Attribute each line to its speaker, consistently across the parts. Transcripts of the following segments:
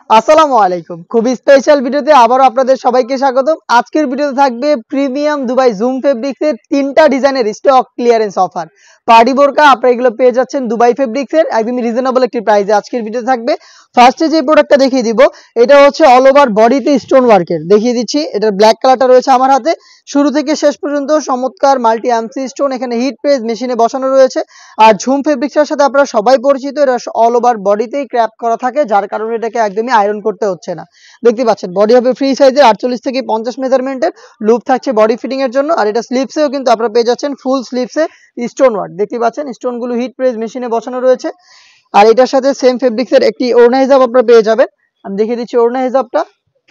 Speaker 1: আসসালামু আলাইকুম। খুবই স্পেশাল ভিডিওতে আবারও আপনাদের সবাইকে স্বাগতম। আজকের ভিডিওতে থাকবে প্রিমিয়াম দুবাই জুম ফেব্রিক্সের ৩টা ডিজাইনের স্টক ক্লিয়ারেন্স অফার। পার্টি বোরকা আপনারা এগুলো পেয়ে যাচ্ছেন দুবাই ফেব্রিক্সের একদমই রিজনেবল একটি প্রাইসে আজকের ভিডিওতে থাকবে। ফার্স্টে যে প্রোডাক্টটা দেখিয়ে দিব এটা হচ্ছে অল ওভার বডিতে স্টোন ওয়ার্কের। দেখিয়ে দিচ্ছি, এটার ব্ল্যাক কালারটা রয়েছে আমার হাতে। শুরু থেকে শেষ পর্যন্ত চমৎকার মাল্টি এমসি স্টোন, এখানে হিট প্রেস মেশিনে বসানো রয়েছে। আর ঝুম ফেব্রিক্সের সাথে আপনারা সবাই পরিচিত, এটা অল ওভার বডিতেই ক্র্যাপ করা থাকে, যার কারণে এটাকে একদমই আয়রন করতে হচ্ছে না। দেখতে পাচ্ছেন বডি হবে ফ্রি সাইজের 48 থেকে 50 মেজারমেন্টের, লুপ থাকছে বডি ফিটিং এর জন্য। আর এটা স্লিপসেও কিন্তু আপনারা পেয়ে যাচ্ছেন ফুল স্লিপসে স্টোন ওয়ার্ক। দেখতে পাচ্ছেন স্টোনগুলো হিট প্রেস মেশিনে বসানো রয়েছে। আর এটার সাথে সেম ফেব্রিক্সের একটি ওড়না হিজাব আপনারা পেয়ে যাবেন। আমি দেখিয়ে দিচ্ছি ওড়না হিজাবটা,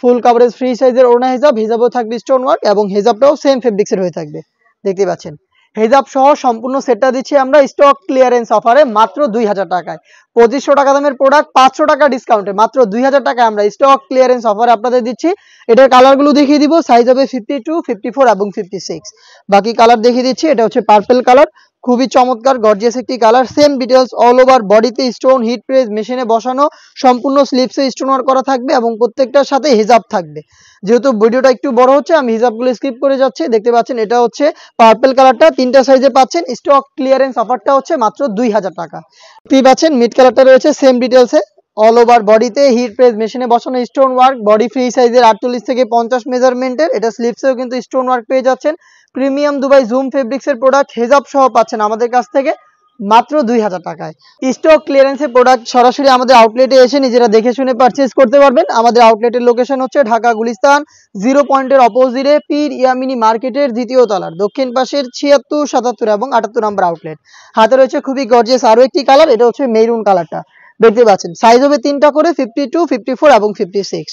Speaker 1: ফুল কভারেজ ফ্রি সাইজের ওড়না হিজাব। হিজাবও থাকবে স্টোন ওয়ার্ক এবং হিজাবটাও সেম ফেব্রিক্সের হয়ে থাকবে। দেখতে পাচ্ছেন হিজাব সহ সম্পূর্ণ সেটটা দিচ্ছি আমরা স্টক ক্লিয়ারেন্স অফারে মাত্র 2000 টাকায়। 2500 টাকা দামের প্রোডাক্ট 500 টাকা ডিসকাউন্টে মাত্র 2000 টাকায় আমরা স্টক ক্লিয়ারেন্স অফারে আপনাদের দিচ্ছি। এটার কালারগুলো দেখিয়ে দিব, সাইজ হবে 52, 54 এবং 56। বাকি কালার দেখিয়ে দিচ্ছি, এটা হচ্ছে পার্পল কালার, খুবই চমৎকার গর্জিয়াস একটি colour. Same details all over বডিতে স্টোন হিট প্রেস মেশিনে বসানো, সম্পূর্ণ স্লিপসে স্টোন ওয়ার্ক করা থাকবে এবং প্রত্যেকটার সাথে হিজাব থাকবে। যেহেতু ভিডিওটা একটু বড় হচ্ছে আমি হিজাবগুলো স্কিপ করে যাচ্ছি। দেখতে পাচ্ছেন এটা হচ্ছে পার্পল কালারটা, 3টা সাইজে পাচ্ছেন। স্টক ক্লিয়ারেন্স অফারটা হচ্ছে মাত্র 2000 টাকা। দেখতে পাচ্ছেন মিড কালারটা রয়েছে সেম ডিটেলসে, অল ওভার বডিতে হিট প্রেস মেশিনে বসানো স্টোন ওয়ার্ক, বডি ফ্রি সাইজের 48 থেকে 50 মেজারমেন্টের। এটা স্লিপসেও কিন্তু স্টোন ওয়ার্ক পেয়ে যাচ্ছেন। প্রিমিয়াম দুবাই জুম ফেব্রিক্সের প্রোডাক্ট হিজাব সহ পাচ্ছেন আমাদের কাছ থেকে মাত্র 2000 টাকায়। স্টক ক্লিয়ারেন্সের প্রোডাক্ট সরাসরি আমাদের আউটলেটে এসে নিজেরা দেখে শুনে পারচেজ করতে পারবেন। আমাদের আউটলেটের লোকেশন হচ্ছে ঢাকা গুলিস্তান 0 পয়েন্টের অপোজিটে পীর ইয়ামিনী মার্কেটের 2য় তলার দক্ষিণ পাশের 76, 77 এবং 78 নম্বর আউটলেট। হাতে রয়েছে খুবই গর্জিয়াস আরো একটি কালার, এটা হচ্ছে মেরুন কালারটা। দেখতে পাচ্ছেন সাইজ হবে 3টা করে 52, 54 এবং 56।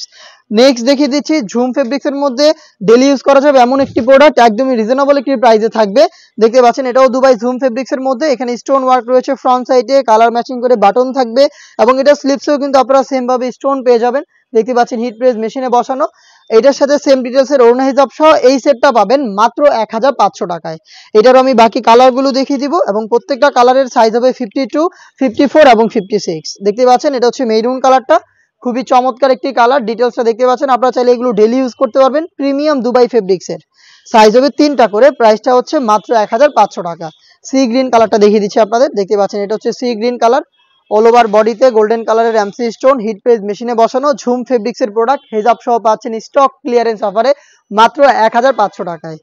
Speaker 1: নেক্সট দেখিয়ে দিচ্ছি ঝুম ফেব্রিক্সের মধ্যে ডেলি ইউজ করা যাবে এমন একটি প্রোডাক্ট, একদমই রিজনেবল একটি প্রাইসে থাকবে। দেখতে পাচ্ছেন এটাও দুবাই জুম ফেব্রিক্সের মধ্যে, এখানে স্টোন ওয়ার্ক রয়েছে ফ্রন্ট সাইডে, কালার ম্যাচিং করে বাটন থাকবে এবং এটা স্লিপসেও কিন্তু আপনারা সেম ভাবে স্টোন পেয়ে যাবেন। দেখতে পাচ্ছেন হিট প্রেস মেশিনে বসানো। এটার সাথে সেম ডিটেলসের ওড়না হিজাব সহ এই সেটটা পাবেন মাত্র 1500 টাকায়। এটারও আমি বাকি কালারগুলো দেখিয়ে দিব এবং প্রত্যেকটা কালারের সাইজ হবে 52, 54 এবং 56। দেখতে পাচ্ছেন এটা হচ্ছে মেরুন কালারটা, খুবই চমৎকার একটি কালার। ডিটেলসটা দেখতে পাচ্ছেন, আপনারা চাইলে এগুলো ডেলি ইউজ করতে পারবেন। প্রিমিয়াম দুবাই ফেব্রিক্সের, সাইজ হবে 3টা করে, প্রাইসটা হচ্ছে মাত্র 1500 টাকা। সি গ্রিন কালারটা দেখিয়ে দিচ্ছি আপনাদের। দেখতে পাচ্ছেন এটা হচ্ছে sea green colour, all over বডিতে গোল্ডেন কালারের এমসি স্টোন হিট প্রেস মেশিনে বসানো ঝুম ফেব্রিক্সের প্রোডাক্ট হিজাব সহ পাচ্ছেন স্টক ক্লিয়ারেন্স অফারে মাত্র 1500 টাকায়।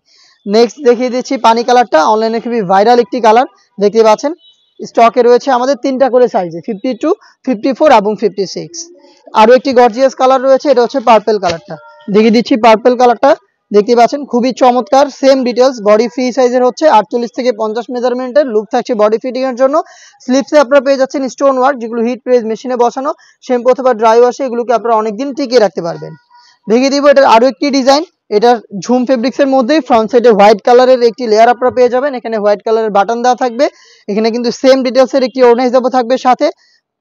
Speaker 1: নেক্সট দেখিয়ে দিচ্ছি পানি কালারটা, অনলাইনে খুবই ভাইরাল একটি কালার। দেখতে পাচ্ছেন স্টকে রয়েছে আমাদের 3টা করে সাইজে 52, 54 এবং 56। আরো একটি গর্জিয়াস কালার রয়েছে, এটা হচ্ছে পার্পল কালারটা। দেখিয়ে দিচ্ছি পার্পল কালারটা, দেখতে পাচ্ছেন খুবই চমৎকার। সেম ডিটেলস বডি ফ্রি সাইজের হচ্ছে 48 থেকে 50 মেজারমেন্টের, লুক থাকছে বডি ফিটিং এর জন্য। স্লিপসে আপনারা পেয়ে যাচ্ছেন স্টোন ওয়ার্ক, যেগুলো হিট প্রেস মেশিনে বসানো, শ্যাম্পু অথবা ড্রাই ওয়াশে এগুলোকে আপনারা অনেকদিন টিকিয়ে রাখতে পারবেন। দেখিয়ে দিব এটার আরো একটি ডিজাইন, এটার ঝুম ফেব্রিক্সের মধ্যেই ফ্রন্ট সাইডে হোয়াইট কালারের একটি লেয়ার আপনারা পেয়ে যাবেন। এখানে হোয়াইট কালারের বাটন দেওয়া থাকবে, এখানে কিন্তু সেম ডিটেলসের একটি ওড়না হিসাব থাকবে সাথে।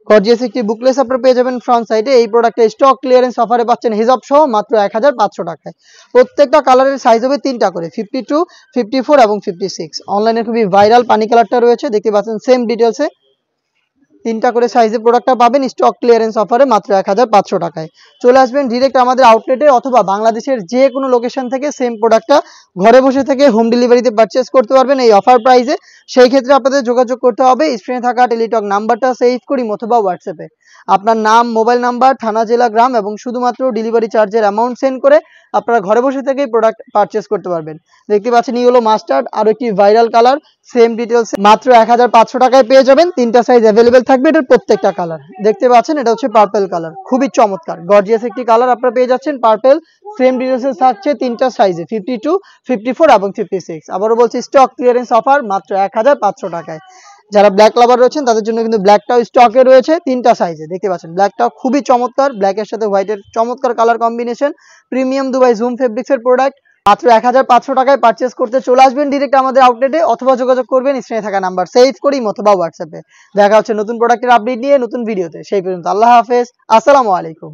Speaker 1: গর্জিয়াস একটি বুকলেস আপনারা পেয়ে যাবেন ফ্রন্ট সাইডে। এই প্রোডাক্টে স্টক ক্লিয়ারেন্স অফারে পাচ্ছেন হিজাব সহ মাত্র 1500 টাকায়। প্রত্যেকটা কালারের সাইজ হবে 3টা করে 52, 54 এবং 56। অনলাইনে খুবই ভাইরাল পানি কালারটা রয়েছে, দেখতে পাচ্ছেন সেম ডিটেলসে 3টা করে সাইজে প্রোডাক্টটা পাবেন স্টক ক্লিয়ারেন্স অফারে মাত্র 1500 টাকায়। চলে আসবেন ডিরেক্ট আমাদের আউটলেটে অথবা বাংলাদেশের যে কোনো লোকেশন থেকে সেম প্রোডাক্টটা ঘরে বসে থেকে হোম ডেলিভারিতে পারচেজ করতে পারবেন এই অফার প্রাইসে। সেই ক্ষেত্রে আপনাদের যোগাযোগ করতে হবে স্ক্রিনে থাকা টেলিটক নাম্বারটা সেভ করি অথবা হোয়াটসঅ্যাপে আপনার নাম, মোবাইল নাম্বার, থানা, জেলা, গ্রাম এবং শুধুমাত্র ডেলিভারি চার্জের অ্যামাউন্ট সেন্ড করে আপনারা ঘরে বসে থেকেই প্রোডাক্ট পারচেজ করতে পারবেন। দেখতে পাচ্ছেন ইয়েলো মাস্টার্ড, আরো একটি ভাইরাল কালার, সেম ডিটেলস মাত্র 1500 টাকায় পেয়ে যাবেন। 3টা সাইজ অ্যাভেলেবেল থাকবে এটার প্রত্যেকটা কালার। দেখতে পাচ্ছেন এটা হচ্ছে পার্পল কালার, খুবই চমৎকার গর্জিয়াস একটি কালার আপনারা পেয়ে যাচ্ছেন পার্পল। সেম ডিটেলসে থাকছে 3টা সাইজে 52, 54 এবং 56। আবারও বলছি স্টক ক্লিয়ারেন্স অফার মাত্র 1500 টাকায়। যারা ব্ল্যাক লাভার রয়েছেন তাদের জন্য কিন্তু ব্ল্যাকটাও স্টকে রয়েছে 3টা সাইজে। দেখতে পাচ্ছেন ব্ল্যাকটাও খুবই চমৎকার, ব্ল্যাকের সাথে হোয়াইটের চমৎকার colour combination. Premium Dubai zoom ফেব্রিক্সের প্রোডাক্ট মাত্র 1500 টাকায় পারচেজ করতে চলে আসবেন ডিরেক্ট আমাদের আউটলেটে অথবা যোগাযোগ করবেন স্ক্রিনে থাকা নাম্বার সেভ করি অথবা হোয়াটসঅ্যাপে। দেখা হচ্ছে নতুন প্রোডাক্টের আপডেট নিয়ে নতুন ভিডিওতে। সেই পর্যন্ত আল্লাহ হাফেজ, আসসালামু আলাইকুম।